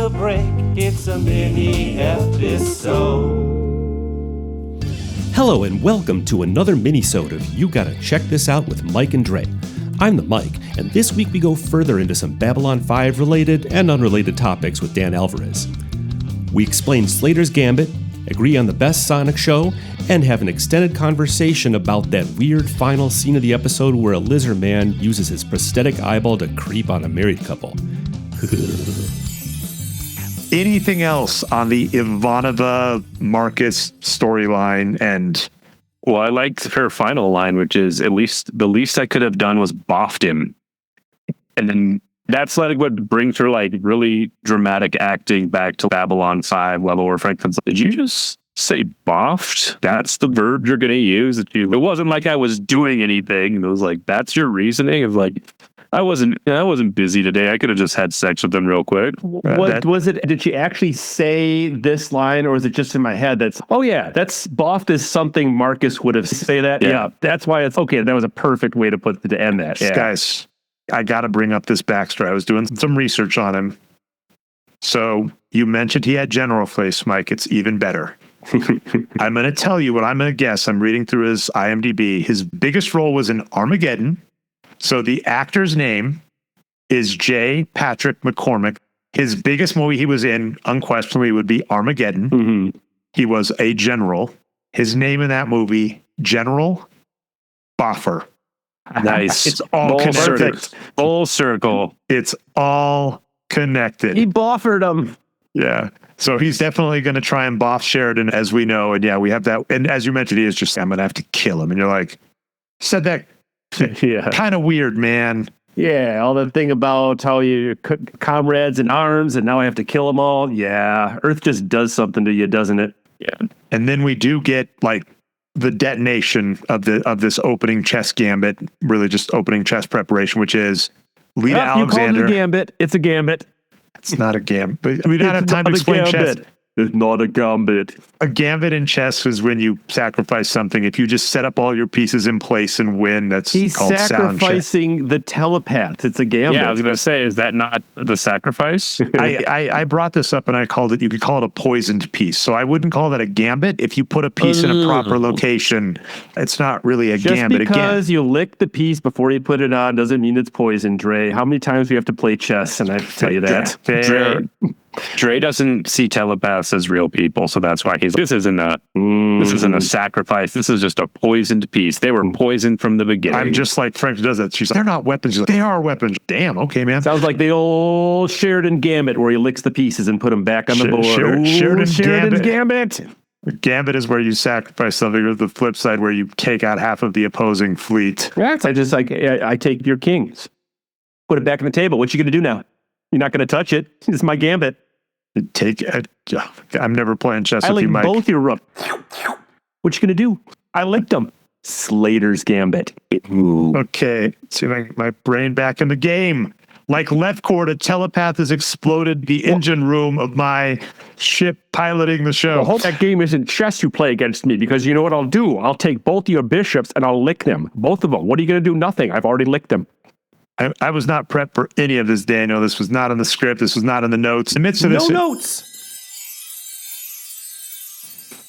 a break, it's a mini episode. Hello and welcome to another Minisode of You Gotta Check This Out with Mike and Dre. I'm the Mike, and this week we go further into some Babylon 5 related and unrelated topics with Dan Alvarez. We explain Slater's Gambit, agree on the best Sonic show, and have an extended conversation about that weird final scene of the episode where a lizard man uses his prosthetic eyeball to creep on a married couple. Anything else on the Ivanova Marcus storyline? And well, I liked her final line, which is the least I could have done was boffed him. And then that's like what brings her like really dramatic acting back to Babylon 5 level where Franklin's like, did you just say boffed? That's the verb you're going to use? It wasn't like I was doing anything. It was like, that's your reasoning of like, I wasn't busy today. I could have just had sex with them real quick. What was it? Did she actually say this line, or is it just in my head? That's boffed is something Marcus would have say that. Yeah, that's why it's okay. That was a perfect way to end that. Yeah. Guys, I got to bring up this backstory. I was doing some research on him. So you mentioned he had general face, Mike. It's even better. I'm going to tell you what I'm going to guess. I'm reading through his IMDb. His biggest role was in Armageddon. So the actor's name is J. Patrick McCormick. His biggest movie he was in, unquestionably, would be Armageddon. Mm-hmm. He was a general. His name in that movie, General Boffer. Nice. It's all connected. Full circle. It's all connected. He boffered him. Yeah. So he's definitely going to try and boff Sheridan, as we know. And yeah, we have that. And as you mentioned, he is just, I'm going to have to kill him. And you're like, said that. Yeah. Kind of weird, man. Yeah, all the thing about how you comrades in arms and now I have to kill them all. Yeah, Earth just does something to you, doesn't it? Yeah. And then we do get like the detonation of this opening chess gambit, really just opening chess preparation, which is Lita Alexander. You called it a gambit. It's a gambit. It's not a gambit. We don't have time to explain chess. It's not a gambit. A gambit in chess is when you sacrifice something. If you just set up all your pieces in place and win, that's called sound chess. He's sacrificing the telepath. It's a gambit. Yeah, I was going to say, is that not the sacrifice? I brought this up and I called it, you could call it a poisoned piece. So I wouldn't call that a gambit. If you put a piece in a proper location, it's not really a gambit. Just because you lick the piece before you put it on doesn't mean it's poison, Dre. How many times do you have to play chess? And I tell you that. Dre doesn't see telepaths as real people, so that's why this isn't a sacrifice. This is just a poisoned piece. They were poisoned from the beginning. I'm just like Frank does that. She's like, they're not weapons. She's like, they are weapons. Damn, okay, man. Sounds like the old Sheridan Gambit where he licks the pieces and put them back on the board. Sheridan's Gambit. Gambit is where you sacrifice something, or the flip side where you take out half of the opposing fleet. Yes, I take your kings, put it back on the table. What you going to do now? You're not going to touch it. It's my Gambit. I'm never playing chess with you, Mike. I licked both your rook. What you gonna do? I licked them. Slater's Gambit. Ooh. Okay, see my brain back in the game. Like left court, a telepath has exploded the engine room of my ship piloting the show. I hope that game isn't chess you play against me, because you know what I'll do? I'll take both of your bishops and I'll lick them. Both of them. What are you gonna do? Nothing. I've already licked them. I was not prepped for any of this, Daniel. This was not in the script. This was not in the notes. In the midst of this, notes.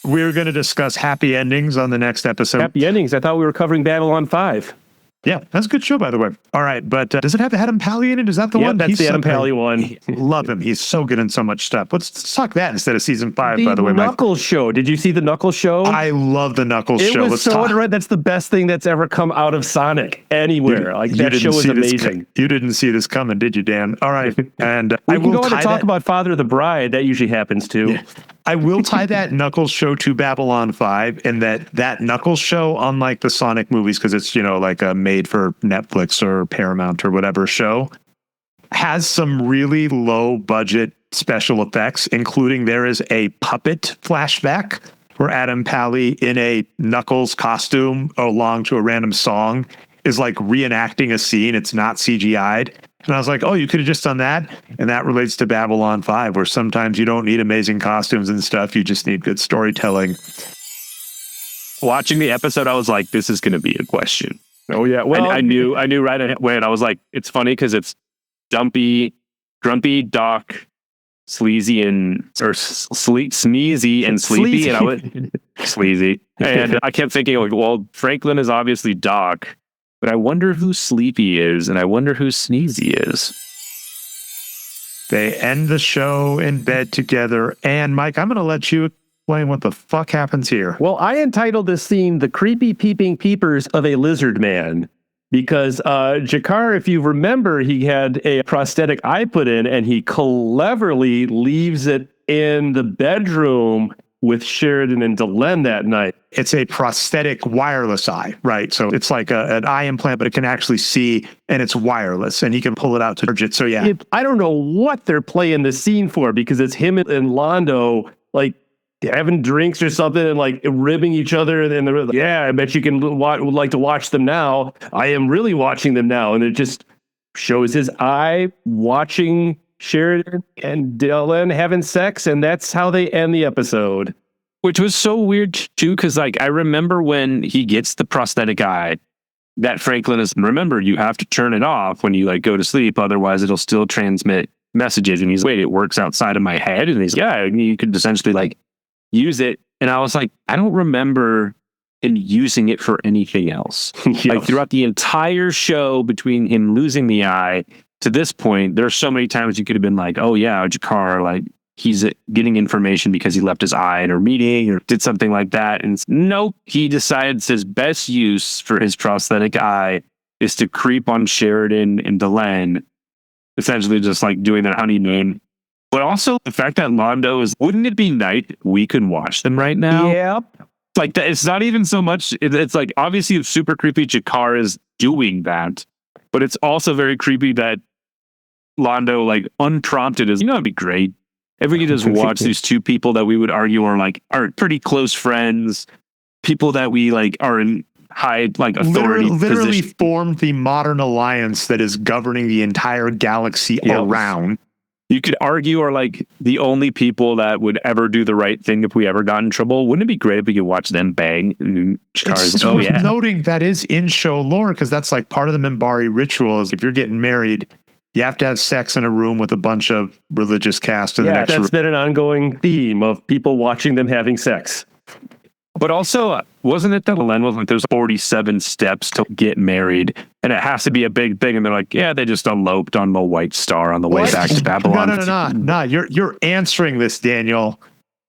We're going to discuss happy endings on the next episode. Happy endings? I thought we were covering Babylon 5. Yeah, that's a good show, by the way. All right, but does it have Adam Pally in it? Is that the one? That's the Adam Pally one. Love him. He's so good in so much stuff. Let's talk that instead of season 5, by the way, Mike. The Knuckles show. Did you see the Knuckles show? I love the Knuckles show. It was that's the best thing that's ever come out of Sonic anywhere. That show was amazing. You didn't see this coming, did you, Dan? All right. And we can go on to talk about Father of the Bride. That usually happens too. Yeah. I will tie that Knuckles show to Babylon 5, and that Knuckles show, unlike the Sonic movies, because it's, like a made for Netflix or Paramount or whatever show, has some really low budget special effects, including there is a puppet flashback where Adam Pally in a Knuckles costume along to a random song is like reenacting a scene. It's not CGI'd. And I was like, oh, you could have just done that. And that relates to Babylon 5, where sometimes you don't need amazing costumes and stuff. You just need good storytelling. Watching the episode, I was like, this is going to be a question. Oh, yeah. Well, I knew right away. And I was like, it's funny because it's grumpy Doc Sleazy and Sneezy and Sleepy, and I would Sleazy, and I kept thinking, like, well, Franklin is obviously Doc, but I wonder who Sleepy is, and I wonder who Sneezy is. They end the show in bed together, and Mike, I'm going to let you explain what the fuck happens here. Well, I entitled this scene "The Creepy Peeping Peepers of a Lizard Man." Because Jakar, if you remember, he had a prosthetic eye put in, and he cleverly leaves it in the bedroom with Sheridan and Delenn that night. It's a prosthetic wireless eye, right? So it's like an eye implant, but it can actually see, and it's wireless, and he can pull it out to charge it. So yeah. I don't know what they're playing the scene for, because it's him and Londo, like, having drinks or something and like ribbing each other, and they're like, yeah, I bet you would like to watch them now. I am really watching them now, and it just shows his eye watching Sheridan and Dylan having sex, and that's how they end the episode. Which was so weird too, because like I remember when he gets the prosthetic eye, that Franklin is, remember, you have to turn it off when you like go to sleep, otherwise it'll still transmit messages. And he's, wait, it works outside of my head? And he's, yeah, you could essentially like use it. And I was like, I don't remember him using it for anything else. Yes. Like throughout the entire show, between him losing the eye to this point, there's so many times you could have been like, oh yeah, Jakar, like he's getting information because he left his eye in a meeting or did something like that. And nope, he decides his best use for his prosthetic eye is to creep on Sheridan and Delenn, essentially just like doing their honeymoon. But also the fact that Londo is, wouldn't it be nice if we could watch them right now? Yep. Like that, it's not even so much, it's like obviously it's super creepy Jakar is doing that, but it's also very creepy that Londo, like unprompted, is, you know, it'd be great if we could just watch these two people that we would argue are pretty close friends, people that we like are in high like authority literally formed the modern alliance that is governing the entire galaxy around. You could argue are like the only people that would ever do the right thing if we ever got in trouble. Wouldn't it be great if we could watch them bang? It's worth noting that is in show lore, because that's like part of the Minbari ritual is if you're getting married, you have to have sex in a room with a bunch of religious cast. Yeah, that's been an ongoing theme of people watching them having sex. But also, wasn't it that Len was like, there's 47 steps to get married, and it has to be a big thing, and they're like, yeah, they just eloped on the White Star on the way back to Babylon. No. You're answering this, Daniel.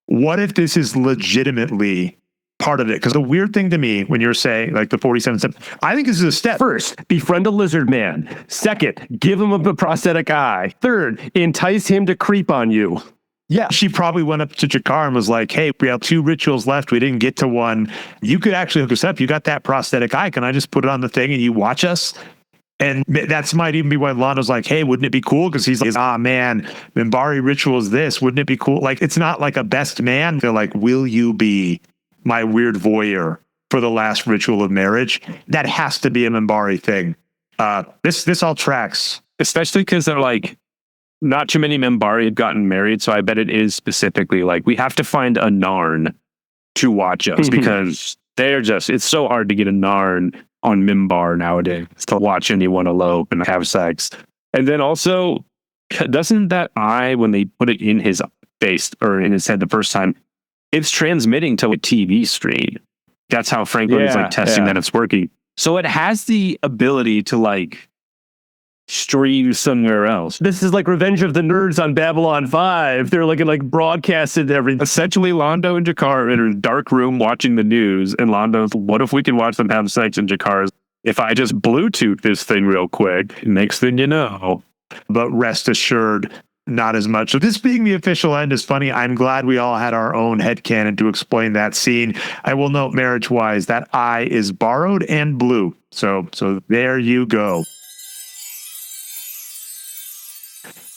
What if this is legitimately part of it? Because the weird thing to me, when you're saying like the 47 steps, I think this is a step. First, befriend a lizard man. Second, give him a prosthetic eye. Third, entice him to creep on you. Yeah, she probably went up to Jakar and was like, hey, we have 2 rituals left. We didn't get to one. You could actually hook us up. You got that prosthetic eye. Can I just put it on the thing and you watch us? And that's might even be why Londo's like, hey, wouldn't it be cool? Because he's like, man, Minbari ritual is this. Wouldn't it be cool? Like, it's not like a best man. They're like, will you be my weird voyeur for the last ritual of marriage? That has to be a Minbari thing. This all tracks. Especially because they're like, not too many Minbari had gotten married, so I bet it is specifically like we have to find a Narn to watch us because they're just, it's so hard to get a Narn on Minbar nowadays to watch anyone elope and have sex. And then also, doesn't that eye, when they put it in his face or in his head the first time, it's transmitting to a TV screen. That's how Franklin is like testing that it's working. So it has the ability to like stream somewhere else. This is like Revenge of the Nerds on Babylon 5. They're like broadcasted everything. Essentially, Londo and Jakar are in a dark room watching the news, and Londo's, what if we can watch them have sex? And Jakar's, if I just Bluetooth this thing real quick, next thing you know. But rest assured, not as much. So this being the official end is funny. I'm glad we all had our own headcanon to explain that scene. I will note, marriage-wise, that eye is borrowed and blue. So there you go.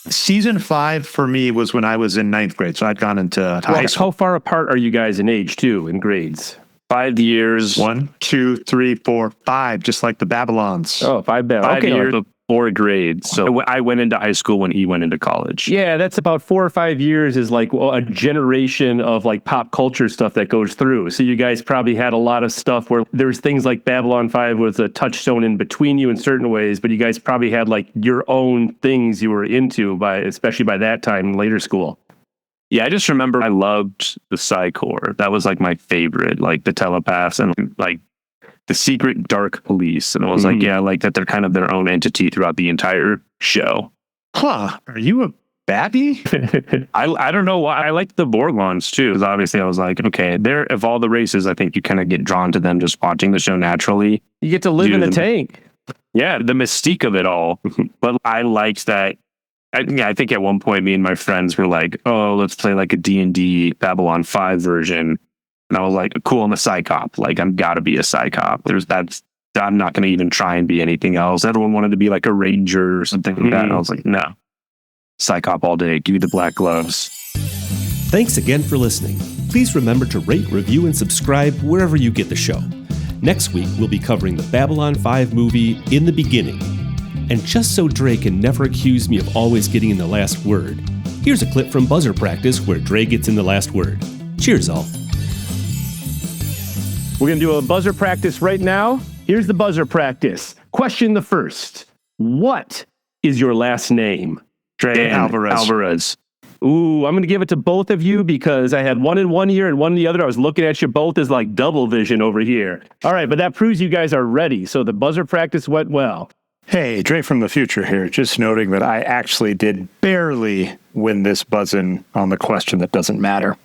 Season 5 for me was when I was in 9th grade, so I'd gone into high school. How far apart are you guys in age, too, in grades? 5 years. 1, 2, 3, 4, 5, just like the Babylons. Oh, 5 years 4 grades. So I went into high school when he went into college. Yeah, that's about 4 or 5 years is like a generation of like pop culture stuff that goes through. So you guys probably had a lot of stuff where there's things like Babylon 5 was a touchstone in between you in certain ways, but you guys probably had like your own things you were into especially by that time in later school. Yeah, I just remember I loved the Psy Corp. That was like my favorite, like the telepaths and like the secret dark police. And I was like, yeah, I like that they're kind of their own entity throughout the entire show. Huh. Are you a baddie? I don't know why. I liked the Borglons too, because obviously I was like, okay, they're of all the races, I think you kind of get drawn to them just watching the show naturally. You get to live in a tank. Yeah, the mystique of it all. But I liked that. I think at one point me and my friends were like, oh, let's play like a D&D Babylon 5 version. And I was like, cool, I'm a Psy Cop. Like, I'm gotta be a Psy Cop. I'm not gonna even try and be anything else. Everyone wanted to be like a ranger or something like that. And I was like, no. Psy Cop all day. Give me the black gloves. Thanks again for listening. Please remember to rate, review, and subscribe wherever you get the show. Next week, we'll be covering the Babylon 5 movie, In the Beginning. And just so Dre can never accuse me of always getting in the last word, here's a clip from Buzzer Practice where Dre gets in the last word. Cheers, all. We're going to do a buzzer practice right now. Here's the buzzer practice. Question the first. What is your last name? Dan Alvarez. Ooh, I'm going to give it to both of you because I had one in one ear and one in the other. I was looking at you both as like double vision over here. All right, but that proves you guys are ready. So the buzzer practice went well. Hey, Dre from the future here. Just noting that I actually did barely win this buzz-in on the question that doesn't matter.